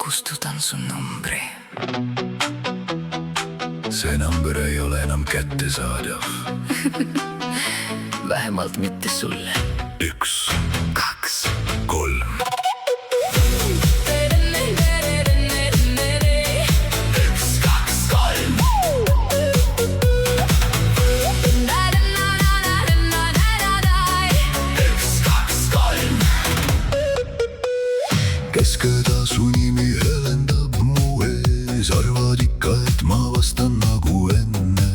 kustutan su numbri. See number ei ole enam kättesaadav. Vähemalt mitte sulle. 1, 2, 3. Kes keda su nimi helendab mu ees, arvad ikka, et ma vastan nagu enne.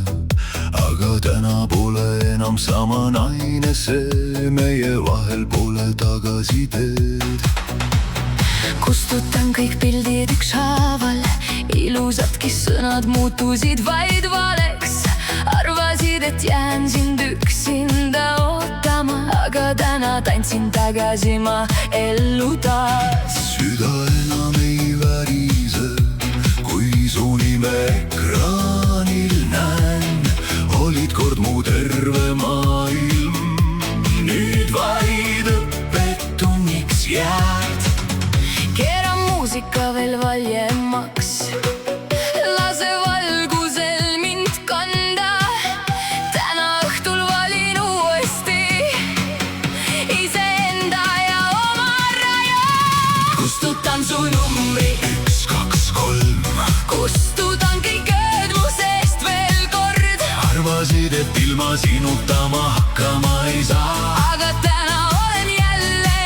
Aga täna pole enam sama naine see, meie vahel pole tagasiteed. Kustutan kõik pildid ükshaaval, ilusadki sõnad muutusid vaid valeks. Arvasid, et jään sind üksinda ootama, aga täna tantsin tagasi ma ellu taas. Süda enam ei värise, kui su nime ekraanil näen. Olid kord mu terve maailm, nüüd vaid õppetunniks jääd. Keera muusika veel valjemaks, lase valgusel mind kanda. Täna õhtul valin uuesti iseenda ja oma raja. Kustutan su numbri 1, 2, 3. Kustutan kõik ööd mu seest veel kord. Arvasid, et ilma sinuta ma hakkama ei saa. Aga täna olen jälle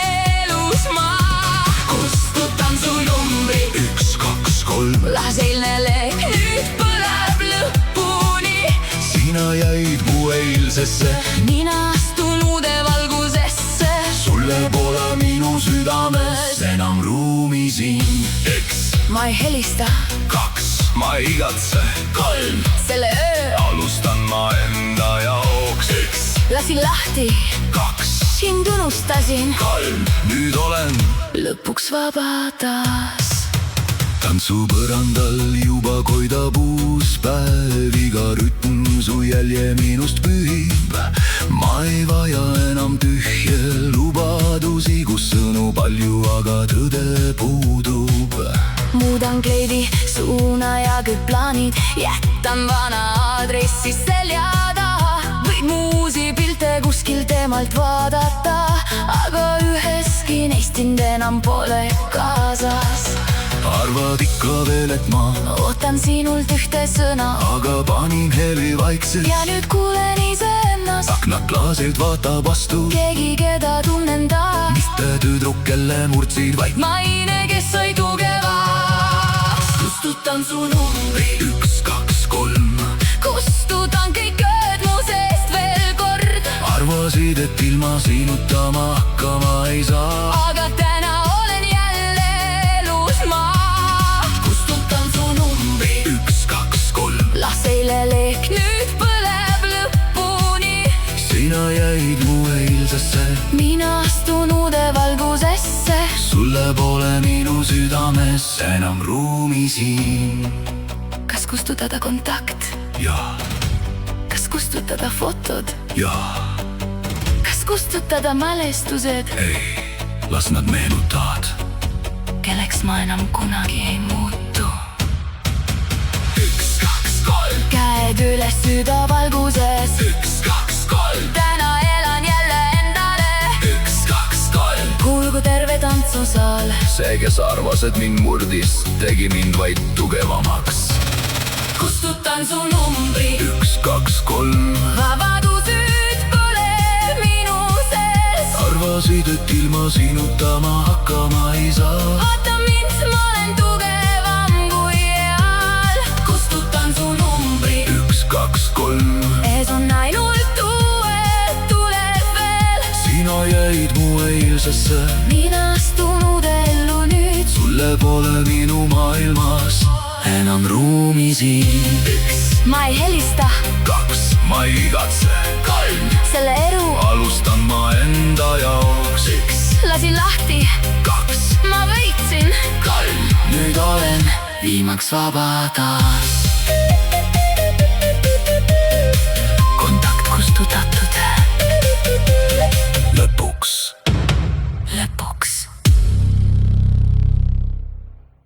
elus ma. Kustutan su numbri 1, 2, 3. las eilne leek nüüd põleb lõpuni. Sina jäid mu eilsesse, Mina astun uude valgusesse. sulle pole minu südames enam ruumi siin. 1, Ma ei helista 2, ma ei igatse. 3, selle öö, alustan ma enda jaoks. 1, lasin lahti, 2, sind unustasin. 3, nüüd olen Lõpuks vaba taas. tantsupõrandal juba koidab uus päev. Iga rütm su jälje minust pühib. Ma ei vaja enam tühje lubadusi, kus sõnu palju, aga tõde puudub. Muudan kleidi, suuna ja kõik plaanid. Jätan vana aadressi selja taha. Võid mu uusi pilte kuskil teemalt vaadata, aga üheski neist sind enam pole kaasas. Arvad ikka veel, et ma Ootan sinult ühte sõna aga panin heli vaikselt. ja nüüd kuulen iseennast. Aknad klaasilt vaatab vastu, Keegi, keda tunnen taas. mitte tüdruk, kelle murdsid vaid Maine, kes sai tugevaks. Kustutan su numbri 1, 2, 3. Kustutan kõik ööd mu seest veel kord. Arvasid, et ilma sinuta ma hakkama ei saa. Aga täna olen jälle elus ma. Kustutan su numbri 1, 2, 3. las eile leek nüüd põleb lõpuni. Sina jäid mu eilsesse, Mina astun uude valgusesse. sulle pole minu südames enam ruumi siin. Kas kustutada kontakt? Ja, Kas kustutada fotod? ja, Kas kustutada mälestused, ei, las nad meenutavad. kelleks ma enam kunagi ei muutu? 1, 2, 3. Käed üles südavalguses. 1, 2, 3. Täna elan jälle endale. 1, 2, 3. Kuulgu terve tantsusaal. See, kes arvas, et mind murdis, tegi mind vaid tugevamaks. Kustutan su numbri. 1, 2, 3. Vabadus nüüd põleb minu sees. Arvasid, et ilma sinuta ma hakkama ei saa. Vaata mind, ma olen tugevam kui eal. Kustutan su numbri. 1, 2, 3. Ees on ainult uued tuleb veel. Sina jäid mu eilsesse, Mina astun uude ellu nüüd. sulle pole minu maailmas enam ruumi siin. 1, Ma ei helista 2, ma ei igatse. 3, selle elu, alustan ma enda jaoks. 1, lasin lahti, 2, ma võitsin. 3, Nüüd olen viimaks vaba taas.